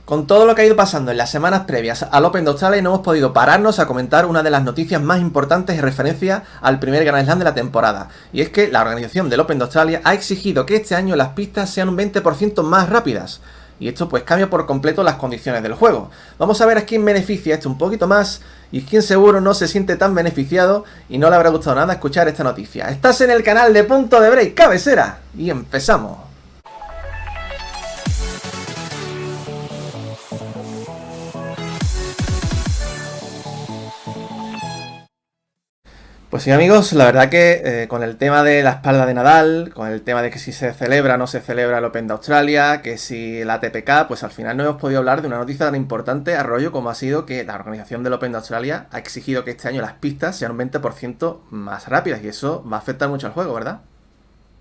Con todo lo que ha ido pasando en las semanas previas al Open de Australia, no hemos podido pararnos a comentar una de las noticias más importantes en referencia al primer Grand Slam de la temporada. Y es que la organización del Open de Australia ha exigido que este año las pistas sean un 20% más rápidas. Y esto pues cambia por completo las condiciones del juego. Vamos a ver a quién beneficia esto un poquito más y quién seguro no se siente tan beneficiado y no le habrá gustado nada escuchar esta noticia. Estás en el canal de Punto de Break, cabecera, y empezamos. Pues sí, amigos, la verdad que con el tema de la espalda de Nadal, con el tema de que si se celebra o no se celebra el Open de Australia, que si la ATP, pues al final no hemos podido hablar de una noticia tan importante, Arroyo, como ha sido que la organización del Open de Australia ha exigido que este año las pistas sean un 20% más rápidas y eso va a afectar mucho al juego, ¿verdad?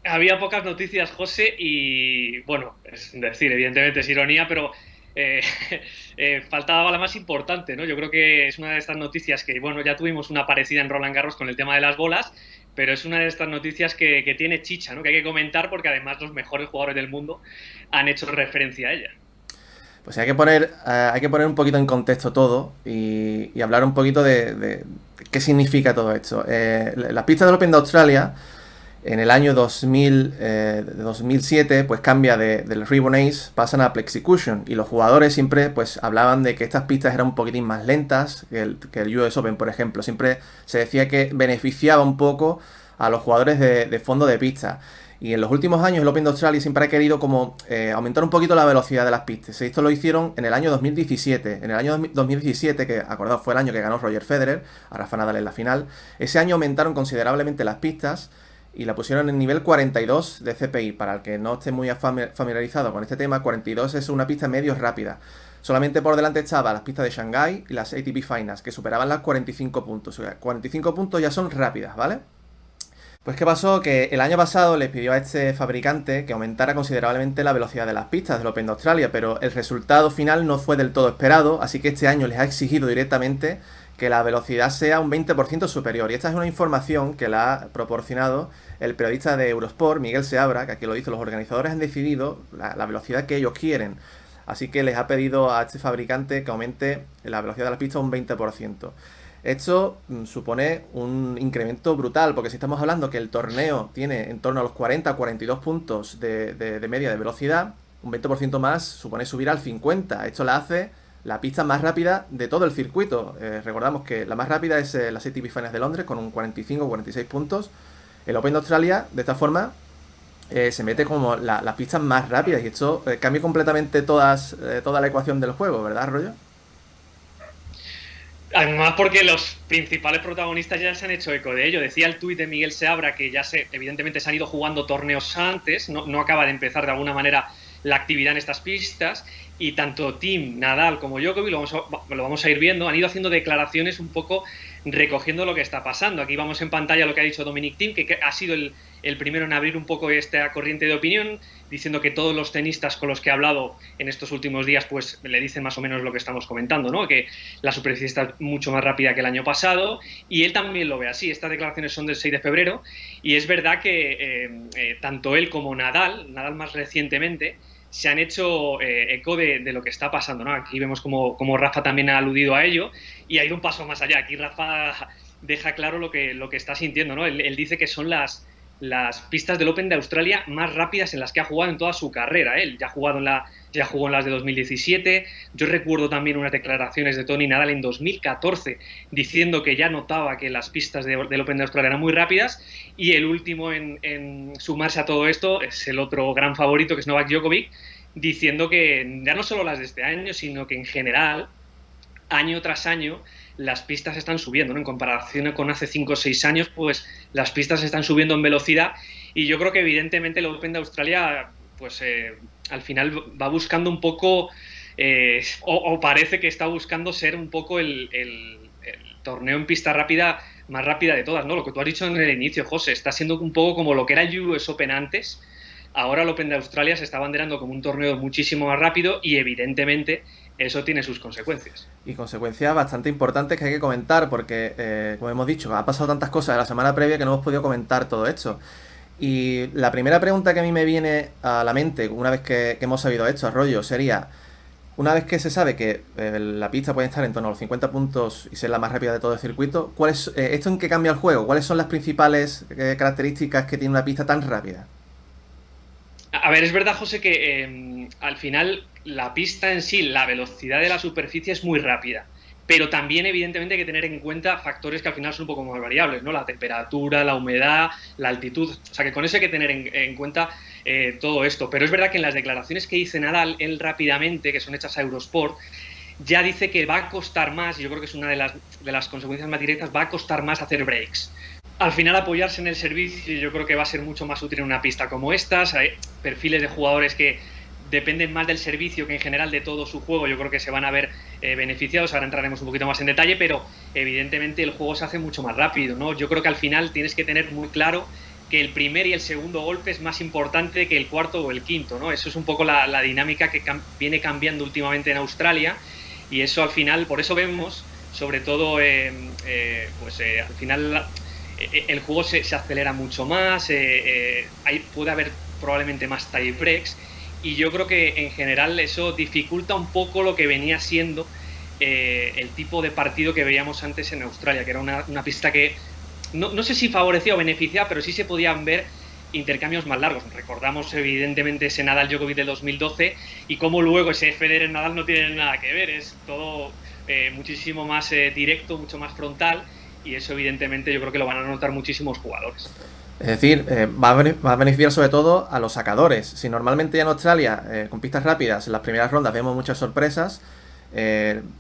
Había pocas noticias, José, y bueno, es decir, evidentemente es ironía, pero eh, faltaba la más importante, ¿no? Yo creo que es una de estas noticias que, bueno, ya tuvimos una parecida en Roland Garros con el tema de las bolas, pero es una de estas noticias que tiene chicha, ¿no? Que hay que comentar porque además los mejores jugadores del mundo han hecho referencia a ella. Pues hay que poner un poquito en contexto todo y hablar un poquito de qué significa todo esto. Las pistas del Open de Australia en el año 2007 pues cambia del Ribbon Ace, pasan a Plexicushion y los jugadores siempre pues hablaban de que estas pistas eran un poquitín más lentas que el US Open, por ejemplo. Siempre se decía que beneficiaba un poco a los jugadores de fondo de pista. Y en los últimos años el Open de Australia siempre ha querido como aumentar un poquito la velocidad de las pistas. Esto lo hicieron en el año 2017. En el año 2017, que acordaos fue el año que ganó Roger Federer, a Rafa Nadal en la final, ese año aumentaron considerablemente las pistas y la pusieron en nivel 42 de CPI. Para el que no esté muy familiarizado con este tema, 42 es una pista medio rápida. Solamente por delante estaban las pistas de Shanghái y las ATP Finals, que superaban las 45 puntos. O sea, 45 puntos ya son rápidas, ¿vale? Pues ¿qué pasó? Que el año pasado les pidió a este fabricante que aumentara considerablemente la velocidad de las pistas del Open de Australia, pero el resultado final no fue del todo esperado, así que este año les ha exigido directamente que la velocidad sea un 20% superior. Y esta es una información que la ha proporcionado el periodista de Eurosport, Miguel Seabra, que aquí lo dice, los organizadores han decidido la velocidad que ellos quieren. Así que les ha pedido a este fabricante que aumente la velocidad de las pistas un 20%. Esto supone un incremento brutal, porque si estamos hablando que el torneo tiene en torno a los 40-42 puntos de media de velocidad, un 20% más supone subir al 50. Esto la hace la pista más rápida de todo el circuito. Recordamos que la más rápida es la ATP Finals de Londres con un 45-46 puntos. El Open de Australia, de esta forma, se mete como las pistas más rápidas y esto cambia completamente toda la ecuación del juego, ¿verdad, Rollo? Además, porque los principales protagonistas ya se han hecho eco de ello. Decía el tuit de Miguel Seabra que ya evidentemente se han ido jugando torneos antes, no acaba de empezar de alguna manera la actividad en estas pistas, y tanto Tim, Nadal como Djokovic, lo vamos a ir viendo, han ido haciendo declaraciones un poco recogiendo lo que está pasando. Aquí vamos en pantalla lo que ha dicho Dominic Thiem, que ha sido el primero en abrir un poco esta corriente de opinión, diciendo que todos los tenistas con los que ha hablado en estos últimos días pues le dicen más o menos lo que estamos comentando, ¿no? Que la superficie está mucho más rápida que el año pasado, y él también lo ve así. Estas declaraciones son del 6 de febrero y es verdad que tanto él como Nadal más recientemente, se han hecho eco de lo que está pasando, ¿no? Aquí vemos como Rafa también ha aludido a ello y ha ido un paso más allá. Aquí Rafa deja claro lo que está sintiendo, ¿no? Él dice que son las pistas del Open de Australia más rápidas en las que ha jugado en toda su carrera. Él ya jugó en las de 2017. Yo recuerdo también unas declaraciones de Tony Nadal en 2014 diciendo que ya notaba que las pistas del Open de Australia eran muy rápidas, y el último en sumarse a todo esto es el otro gran favorito, que es Novak Djokovic, diciendo que ya no solo las de este año, sino que en general, año tras año, las pistas están subiendo, ¿no? En comparación con hace 5 o 6 años, pues las pistas están subiendo en velocidad, y yo creo que evidentemente el Open de Australia pues al final va buscando un poco o parece que está buscando ser un poco el torneo en pista rápida más rápida de todas, ¿no? Lo que tú has dicho en el inicio, José, está siendo un poco como lo que era el US Open antes. Ahora el Open de Australia se está abanderando como un torneo muchísimo más rápido y evidentemente eso tiene sus consecuencias. Y consecuencias bastante importantes que hay que comentar porque, como hemos dicho, ha pasado tantas cosas en la semana previa que no hemos podido comentar todo esto. Y la primera pregunta que a mí me viene a la mente una vez que hemos sabido esto, Arroyo, sería Una vez que se sabe que la pista puede estar en torno a los 50 puntos y ser la más rápida de todo el circuito, ¿esto en qué cambia el juego? ¿Cuáles son las principales características que tiene una pista tan rápida? A ver, es verdad, José, que al final la pista en sí, la velocidad de la superficie es muy rápida, pero también evidentemente hay que tener en cuenta factores que al final son un poco más variables, ¿no? La temperatura, la humedad, la altitud, o sea que con eso hay que tener en cuenta todo esto. Pero es verdad que en las declaraciones que dice Nadal, él rápidamente, que son hechas a Eurosport, ya dice que va a costar más, y yo creo que es una de las consecuencias más directas, va a costar más hacer breaks. Al final apoyarse en el servicio yo creo que va a ser mucho más útil en una pista como estas. Hay perfiles de jugadores que dependen más del servicio que en general de todo su juego, yo creo que se van a ver beneficiados. Ahora entraremos un poquito más en detalle, pero evidentemente el juego se hace mucho más rápido, ¿no? Yo creo que al final tienes que tener muy claro que el primer y el segundo golpe es más importante que el cuarto o el quinto, ¿no? Eso es un poco la dinámica que viene cambiando últimamente en Australia, y eso al final, por eso vemos, sobre todo, al final el juego se acelera mucho más, puede haber probablemente más tie breaks, y yo creo que en general eso dificulta un poco lo que venía siendo el tipo de partido que veíamos antes en Australia, que era una pista que no sé si favorecía o beneficiaba, pero sí se podían ver intercambios más largos. Recordamos evidentemente ese Nadal Djokovic del 2012 y cómo luego ese Federer Nadal no tiene nada que ver, es todo muchísimo más directo, mucho más frontal, y eso evidentemente yo creo que lo van a notar muchísimos jugadores. Es decir, va a beneficiar sobre todo a los sacadores. Si normalmente ya en Australia, con pistas rápidas, en las primeras rondas vemos muchas sorpresas,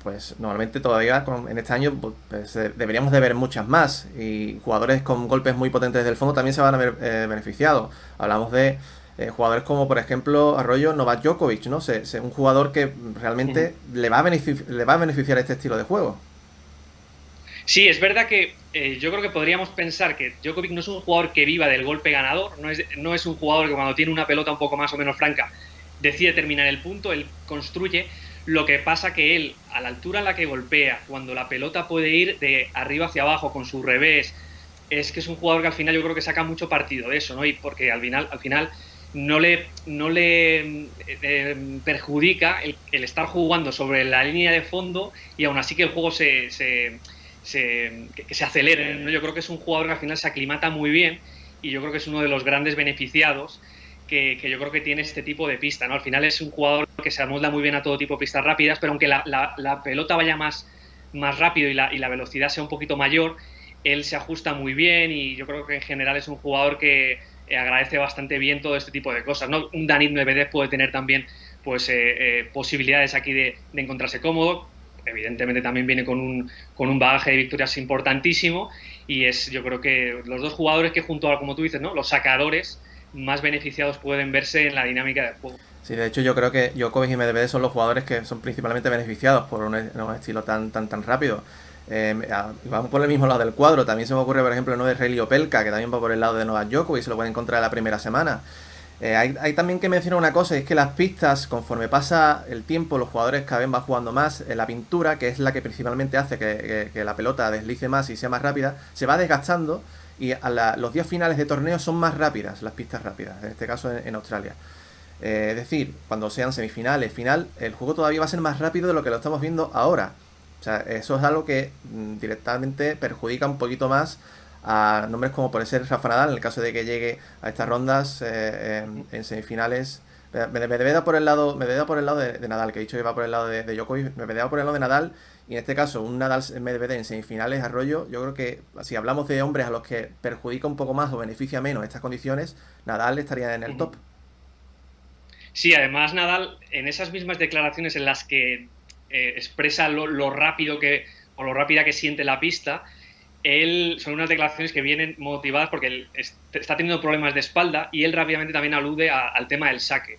pues normalmente todavía en este año pues, deberíamos de ver muchas más. Y jugadores con golpes muy potentes desde el fondo también se van a ver beneficiados. Hablamos de jugadores como, por ejemplo, Arroyo Novak Djokovic, ¿no? Un jugador que realmente le va a beneficiar este estilo de juego. Sí, es verdad que yo creo que podríamos pensar que Djokovic no es un jugador que viva del golpe ganador, no es un jugador que cuando tiene una pelota un poco más o menos franca decide terminar el punto, él construye. Lo que pasa que él, a la altura en la que golpea, cuando la pelota puede ir de arriba hacia abajo con su revés, es que es un jugador que al final yo creo que saca mucho partido de eso, ¿no? Y porque al final no le perjudica el estar jugando sobre la línea de fondo y aún así que el juego que se acelere, ¿no? Yo creo que es un jugador que al final se aclimata muy bien, y yo creo que es uno de los grandes beneficiados que yo creo que tiene este tipo de pista, ¿no? Al final es un jugador que se amolda muy bien a todo tipo de pistas rápidas, pero aunque la pelota vaya más rápido y la velocidad sea un poquito mayor, él se ajusta muy bien, y yo creo que en general es un jugador que agradece bastante bien todo este tipo de cosas, ¿no? Un Daniil Medvedev puede tener también pues posibilidades aquí de encontrarse cómodo. Evidentemente también viene con un bagaje de victorias importantísimo, y yo creo que los dos jugadores que junto a, como tú dices, ¿no?, los sacadores más beneficiados pueden verse en la dinámica del juego. Sí, de hecho yo creo que Djokovic y Medvedev son los jugadores que son principalmente beneficiados por un estilo tan rápido. Vamos por el mismo lado del cuadro. También se me ocurre, por ejemplo, el 9 Reilly Opelka, que también va por el lado de Novak Djokovic, se lo pueden encontrar en la primera semana. Hay también que mencionar una cosa, y es que las pistas, conforme pasa el tiempo, los jugadores cada vez van jugando más. La pintura, que es la que principalmente hace que la pelota deslice más y sea más rápida, se va desgastando, y los días finales de torneo son más rápidas, las pistas rápidas, en este caso en Australia. Es decir, cuando sean semifinales, final, el juego todavía va a ser más rápido de lo que lo estamos viendo ahora. O sea, eso es algo que directamente perjudica un poquito más a nombres como puede ser Rafa Nadal, en el caso de que llegue a estas rondas en semifinales. Me da por el lado de Nadal, que he dicho que va por el lado de Djokovic, me da por el lado de Nadal, y en este caso un Nadal Medvedev en semifinales, Arroyo. Yo creo que si hablamos de hombres a los que perjudica un poco más o beneficia menos estas condiciones, Nadal estaría en el top. Sí, además Nadal, en esas mismas declaraciones en las que expresa lo rápido o lo rápida que siente la pista, son unas declaraciones que vienen motivadas porque él está teniendo problemas de espalda, y él rápidamente también alude al tema del saque.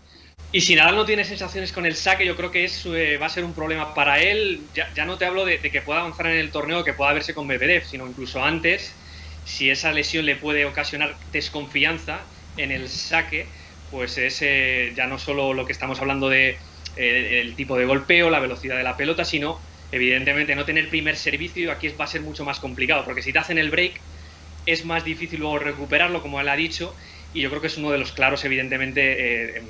Y si Nadal no tiene sensaciones con el saque, yo creo que eso va a ser un problema para él. Ya no te hablo de que pueda avanzar en el torneo, que pueda verse con Medvedev, sino incluso antes, si esa lesión le puede ocasionar desconfianza en el saque, pues es ya no solo lo que estamos hablando de el tipo de golpeo, la velocidad de la pelota, sino evidentemente no tener primer servicio. Aquí va a ser mucho más complicado, porque si te hacen el break es más difícil luego recuperarlo, como él ha dicho, y yo creo que es uno de los claros, evidentemente,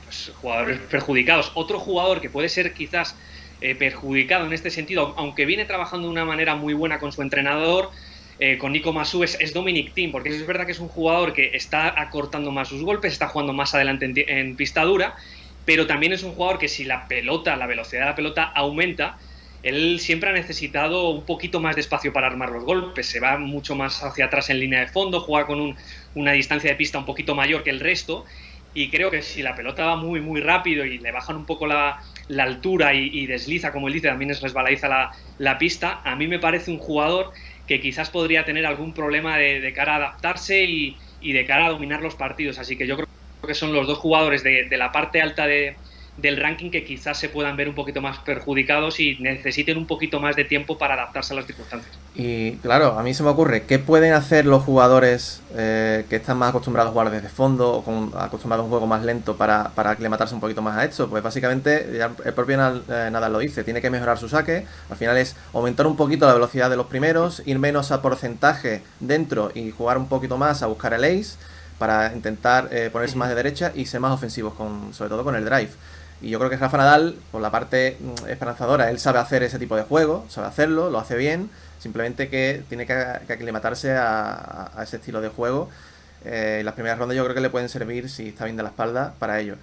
pues, jugadores perjudicados. Otro jugador que puede ser quizás perjudicado en este sentido, aunque viene trabajando de una manera muy buena con su entrenador, con Nico Massú, es Dominic Thiem, porque es verdad que es un jugador que está acortando más sus golpes, está jugando más adelante en pista dura, pero también es un jugador que si la pelota, la velocidad de la pelota aumenta, él siempre ha necesitado un poquito más de espacio para armar los golpes, se va mucho más hacia atrás en línea de fondo, juega con una distancia de pista un poquito mayor que el resto, y creo que si la pelota va muy, muy rápido y le bajan un poco la altura y desliza, como él dice, también es resbaladiza la pista, a mí me parece un jugador que quizás podría tener algún problema de cara a adaptarse y de cara a dominar los partidos. Así que yo creo que son los dos jugadores de la parte alta del ranking que quizás se puedan ver un poquito más perjudicados y necesiten un poquito más de tiempo para adaptarse a las circunstancias. Y claro, a mí se me ocurre, ¿qué pueden hacer los jugadores que están más acostumbrados a jugar desde fondo o acostumbrados a un juego más lento para aclimatarse un poquito más a esto? Pues básicamente, ya el propio Nadal lo dice, tiene que mejorar su saque, al final es aumentar un poquito la velocidad de los primeros, ir menos a porcentaje dentro y jugar un poquito más a buscar el ace para intentar ponerse más de derecha y ser más ofensivos, sobre todo con el drive. Y yo creo que Rafa Nadal, por la parte esperanzadora, él sabe hacer ese tipo de juego, sabe hacerlo, lo hace bien, simplemente que tiene que aclimatarse a ese estilo de juego. Las primeras rondas yo creo que le pueden servir, si está bien de la espalda, para ello.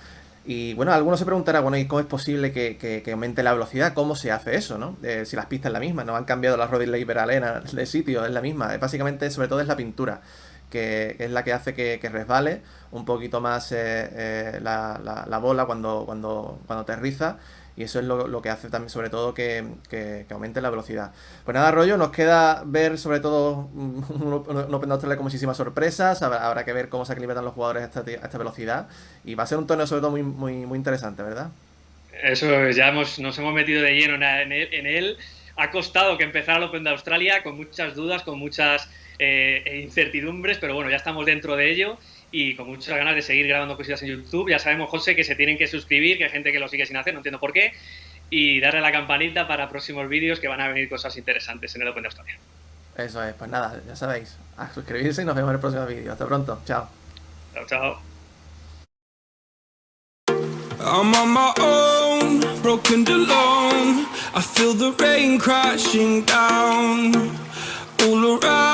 Y bueno, algunos se preguntarán, bueno, ¿y cómo es posible que aumente la velocidad? ¿Cómo se hace eso, no? Si las pistas es la misma, no han cambiado la Rod Laver Arena de sitio, es la misma. Básicamente, sobre todo es la pintura, que es la que hace que resbale un poquito más la bola cuando aterriza, y eso es lo que hace también sobre todo que aumente la velocidad. Pues nada, Rollo, nos queda ver sobre todo un Open de Australia con muchísimas sorpresas, habrá que ver cómo se acliman los jugadores a esta velocidad, y va a ser un torneo sobre todo muy, muy, muy interesante, ¿verdad? Eso, ya nos hemos metido de lleno en él. Ha costado que empezara el Open de Australia con muchas dudas, con muchas incertidumbres, pero bueno, ya estamos dentro de ello y con muchas ganas de seguir grabando cositas en YouTube. Ya sabemos, José, que se tienen que suscribir, que hay gente que lo sigue sin hacer, no entiendo por qué, y darle a la campanita para próximos vídeos, que van a venir cosas interesantes en el Open de Australia. Eso es, pues nada, ya sabéis, a suscribirse y nos vemos en el próximo vídeo. Hasta pronto, chao. Chao, chao. I'm on my own, broken and alone. I feel the rain crashing down all around.